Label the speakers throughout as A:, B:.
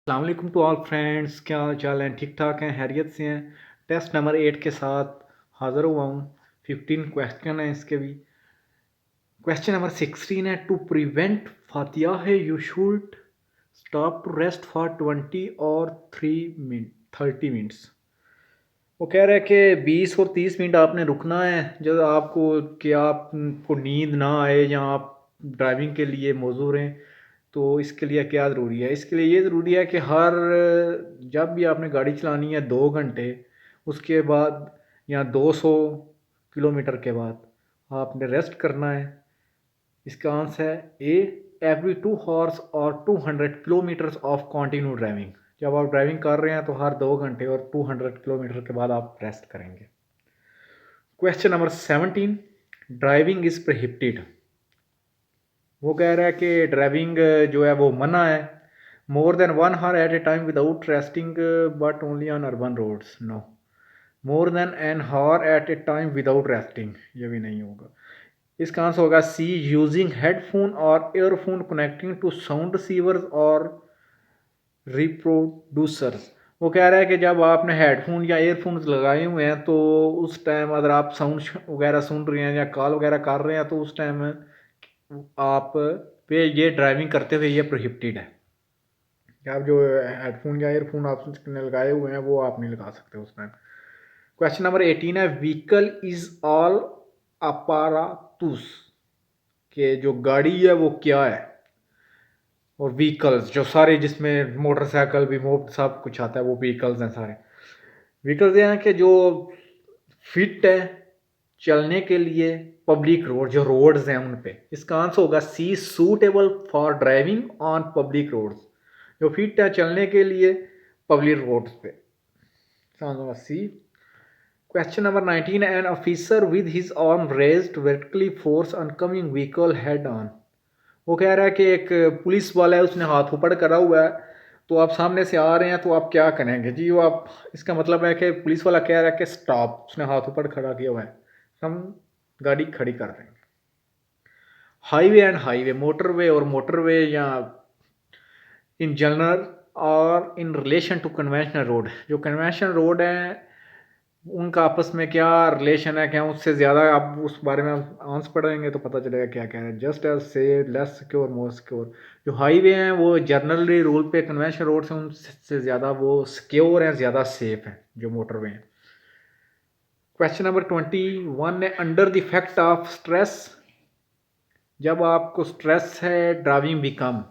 A: अस्सलाम वालेकुम to all friends, क्या हाल चाल हैं? ठीक ठाक हैं, हैरियत से हैं। टेस्ट नंबर 8 के साथ हाज़िर हुआ हूँ। 15 क्वेश्चन हैं इसके भी। क्वेश्चन नंबर 16 है, टू प्रिवेंट फातिया है you should stop to rest for 20 और 30 मिनट्स। वो कह रहा है कि 20 और 30 मिनट आपने रुकना है जब आपको कि आपको नींद ना आए या आप ड्राइविंग के लिए मौजूद हैं। तो इसके लिए क्या ज़रूरी है? इसके लिए ये ज़रूरी है कि हर जब भी आपने गाड़ी चलानी है 2 घंटे उसके बाद या 200 किलोमीटर के बाद आपने रेस्ट करना है। इसका आंसर है ए, एवरी 2 हॉर्स और 200 किलोमीटर्स ऑफ कॉन्टिन्यू ड्राइविंग। जब आप ड्राइविंग कर रहे हैं तो हर 2 घंटे और 200 किलोमीटर के बाद आप रेस्ट करेंगे। Question number 17, driving is prohibited. वो कह रहा है कि ड्राइविंग जो है वो मना है। More than 1 hour at a time without resting but only on urban roads, no. More than an hour at a time without resting, ये भी नहीं होगा। इसका आंसर होगा सी, यूजिंग हेडफोन और earphone connecting to sound receivers और reproducers. वो कह रहा है कि जब आपने हेडफोन या एयरफोन्स लगाए हुए हैं तो उस टाइम अगर आप साउंड वगैरह सुन रहे हैं या कॉल वगैरह कर रहे हैं तो उस टाइम आप पे ये ड्राइविंग करते हुए ये प्रोहिबिटेड है। आप जो हेडफोन या एयरफोन आप लगाए हुए हैं वो आप नहीं लगा सकते उस टाइम। क्वेश्चन नंबर 18 है, व्हीकल इज ऑल अपारातुस। के जो गाड़ी है वो क्या है? और व्हीकल्स जो सारे जिसमें मोटरसाइकिल भी मोप सब कुछ आता है वो व्हीकल्स हैं सारे। व्हीकल्स ये हैं कि जो फिट है चलने के लिए पब्लिक रोड, जो रोड्स हैं उन पे। इसका आंसर होगा C, suitable for driving on public roads. जो फिट है चलने के लिए पब्लिक रोड्स पे। इसका आंसर होगा C. Question number 19, an officer with his arm raised vertically force oncoming vehicle head on. वो कह रहा है कि एक पुलिस वाला है, उसने हाथ ऊपर करा हुआ है तो आप सामने से आ रहे हैं तो आप क्या करेंगे जी? वो आप, इसका मतलब है कि पुलिस वाला कह रहा है कि स्टॉप, उसने हाथ ऊपर खड़ा किया हुआ है, हम गाड़ी खड़ी कर देंगे। हाईवे एंड हाईवे, मोटरवे और मोटरवे, या इन जनरल और in relation to conventional road. जो कन्वेंशनल रोड है उनका आपस में क्या रिलेशन है, क्या उससे ज़्यादा आप उस बारे में आंसर पढ़ेंगे तो पता चलेगा क्या कह रहे हैं। जस्ट एज से लेस सिक्योर मोर सिक्योर। जो हाईवे हैं वो जनरली रूल पे कन्वेंशनल रोड से उनसे ज़्यादा वो सिक्योर हैं, ज़्यादा सेफ हैं जो मोटरवे हैं। क्वेश्चन नंबर 21 है, under the effect of stress. जब आपको स्ट्रेस है ड्राइविंग बिकम।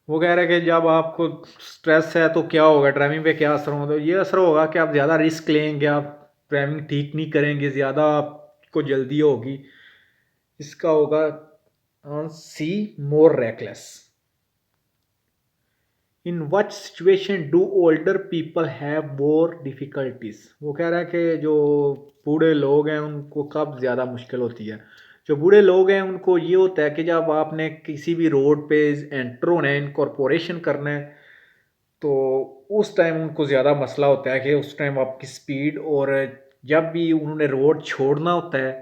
A: वो कह रहा है कि जब आपको स्ट्रेस है तो क्या होगा, ड्राइविंग पे क्या असर होगा? तो ये असर होगा कि आप ज़्यादा रिस्क लेंगे, आप ड्राइविंग ठीक नहीं करेंगे, ज़्यादा आपको जल्दी होगी। इसका होगा C, more reckless. In what situation do older people have more difficulties. वो कह रहा है कि जो बूढ़े लोग हैं उनको कब ज़्यादा मुश्किल होती है। जो बूढ़े लोग हैं उनको ये होता है कि जब आपने किसी भी रोड पे एंटर होना है, इनकॉर्पोरेशन करना है, तो उस टाइम उनको ज़्यादा मसला होता है कि उस टाइम आपकी स्पीड, और जब भी उन्होंने रोड छोड़ना होता है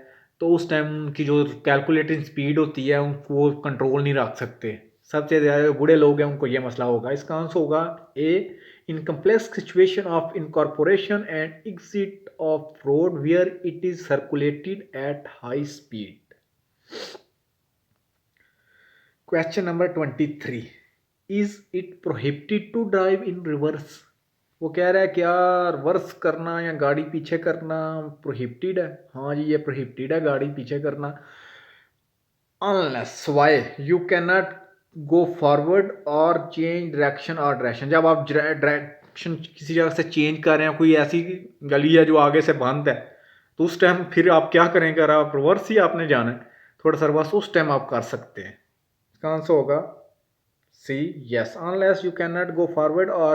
A: तो उस टाइम उनकी जो कैलकुलेटिंग स्पीड होती है उनको वो कंट्रोल नहीं रख सकते। सबसे ज़्यादा बूढ़े लोग हैं उनको ये मसला होगा। इसका आंसर होगा A, in complex situation of incorporation and exit of road where it is circulated at high speed. Question number 23, is it prohibited to drive in reverse. वो कह रहा है क्या रिवर्स करना या गाड़ी पीछे करना प्रोहिबिटेड है? हाँ जी, ये प्रोहिबिटेड है गाड़ी पीछे करना। Unless why you can not go forward और चेंज डायरेक्शन और डायरेक्शन। जब आप डायरेक्शन किसी जगह से चेंज कर रहे हैं, कोई ऐसी गली है जो आगे से बंद है, तो उस टाइम फिर आप क्या करेंगे? अगर आप रिवर्स ही आपने जाना है थोड़ा सा रिवर्स, उस टाइम आप कर सकते हैं। इसका आंसर होगा सी, yes, unless you cannot go forward or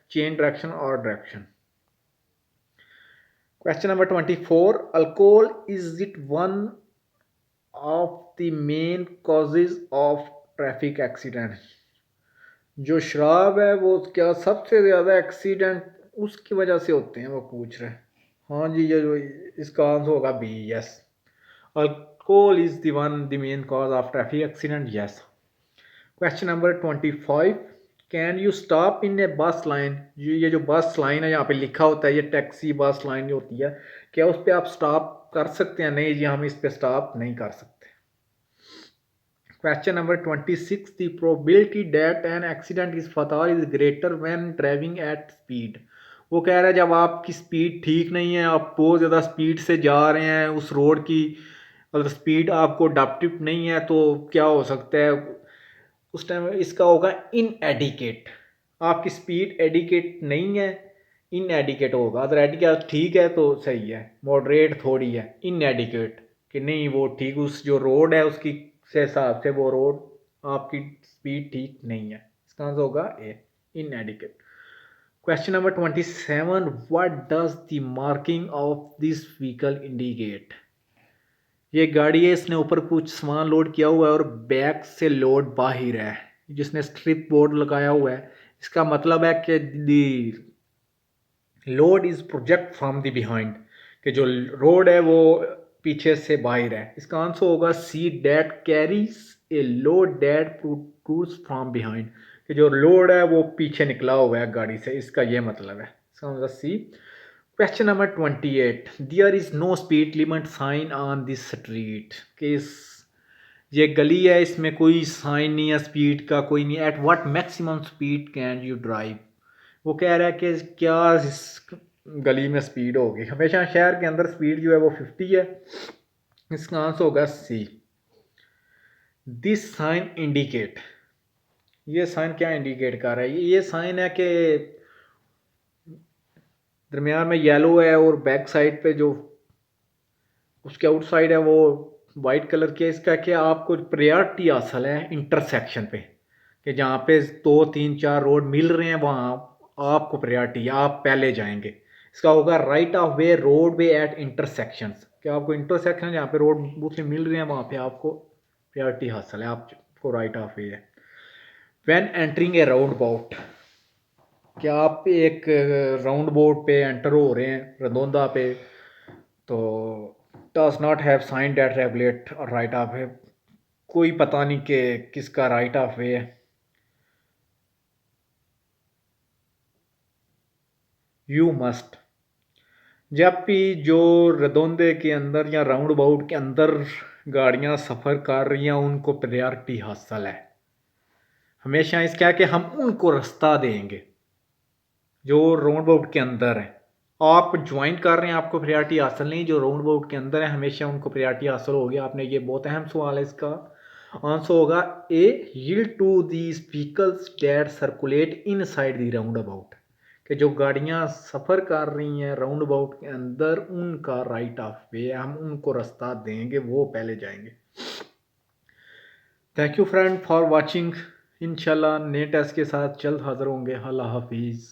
A: change direction or direction. Question number 24, alcohol is it one of the main causes of traffic accident? जो शराब है वो क्या सबसे ज़्यादा एक्सीडेंट उसकी वजह से होते हैं, वो पूछ रहे हैं। हाँ जी, ये जो इसका आंसर होगा B, yes, alcohol is the main cause of traffic accident, yes. Question number 25, can you stop in a bus line, ये जो बस लाइन है यहाँ पे लिखा होता है, ये टैक्सी बस लाइन जो होती है, क्या उस पर आप स्टॉप कर सकते हैं? नहीं जी, हम इस पे स्टॉप नहीं कर सकते। Question number 26, the probability that an accident is fatal is greater when driving at speed. वो कह रहा है जब आपकी स्पीड ठीक नहीं है, आप बहुत ज़्यादा स्पीड से जा रहे हैं उस रोड की, अगर स्पीड आपको अडाप्टिव नहीं है तो क्या हो सकता है उस टाइम? इसका होगा इन एडिकेट। आपकी स्पीड एडिकेट नहीं है, इन एडिकेट होगा। अगर एडिकेट ठीक है तो सही है, मॉडरेट थोड़ी है, इन एडिकेट कि नहीं वो ठीक, उस जो रोड है उसकी से हिसाब से वो रोड आपकी स्पीड ठीक नहीं है। इसका आंसर होगा A, indicate. Question number 27, what does the marking of this vehicle indicate. ये गाड़ी है, इसने ऊपर कुछ सामान लोड किया हुआ है और बैक से लोड बाहर है, जिसने स्ट्रिप बोर्ड लगाया हुआ है। इसका मतलब है कि दी load is project from the behind, कि जो रोड है वो पीछे से बाहर है। इसका आंसर होगा C, that carries a load that protrudes from behind, कि जो लोड है वो पीछे निकला हुआ है गाड़ी से, इसका ये मतलब है। इसका answer C. Question number 28, there is no speed limit sign on this street, कि इस ये गली है, इसमें कोई साइन नहीं है स्पीड का, कोई नहीं। At what maximum speed can you drive. वो कह रहा है कि क्या इस गली में स्पीड होगी। हमेशा शहर के अंदर स्पीड जो है वो 50 है। इसका आंसर होगा सी। दिस साइन इंडिकेट, ये साइन क्या इंडिकेट कर रहा है? ये साइन है कि दरमियान में येलो है और बैक साइड पे जो उसके आउटसाइड है वो वाइट कलर की है। इसका क्या आपको प्रायोरिटी हासिल है इंटरसेक्शन पे, कि जहाँ पे 2 3 4 रोड मिल रहे हैं वहाँ आपको प्रायोरिटी, आप पहले जाएंगे। इसका होगा right of way road way at intersections, कि आपको इंटरसेक्शन जहाँ पे रोड दूसरे मिल रहे हैं वहाँ पे आपको प्रायोरिटी हासिल है, आपको राइट ऑफ वे है। When entering A round about, क्या आप एक राउंड अबाउट पे एंटर हो रहे हैं रदौंदा पे, तो does not have sign that regulate right of way, कोई पता नहीं कि किसका राइट ऑफ वे है। यू मस्ट, जब भी जो रदौंदे के अंदर या राउंड अबाउट के अंदर गाड़ियां सफ़र कर रही हैं उनको प्रायोरिटी हासिल है। हमेशा इसका है कि हम उनको रास्ता देंगे जो राउंड अबाउट के अंदर है। आप ज्वाइन कर रहे हैं, आपको प्रायोरिटी हासिल नहीं, जो राउंड अबाउट के अंदर है हमेशा उनको प्रायोरिटी हासिल होगी। आपने ये बहुत अहम सवाल है, इसका आंसर होगा A, yield to these vehicles that circulate inside the roundabout, कि जो गाड़ियां सफ़र कर रही हैं राउंड अबाउट के अंदर उनका राइट ऑफ वे, हम उनको रास्ता देंगे, वो पहले जाएंगे। Thank you friend for watching. इंशाल्लाह नए टेस्ट के साथ जल्द हाजिर होंगे। अल्लाह हाफिज़।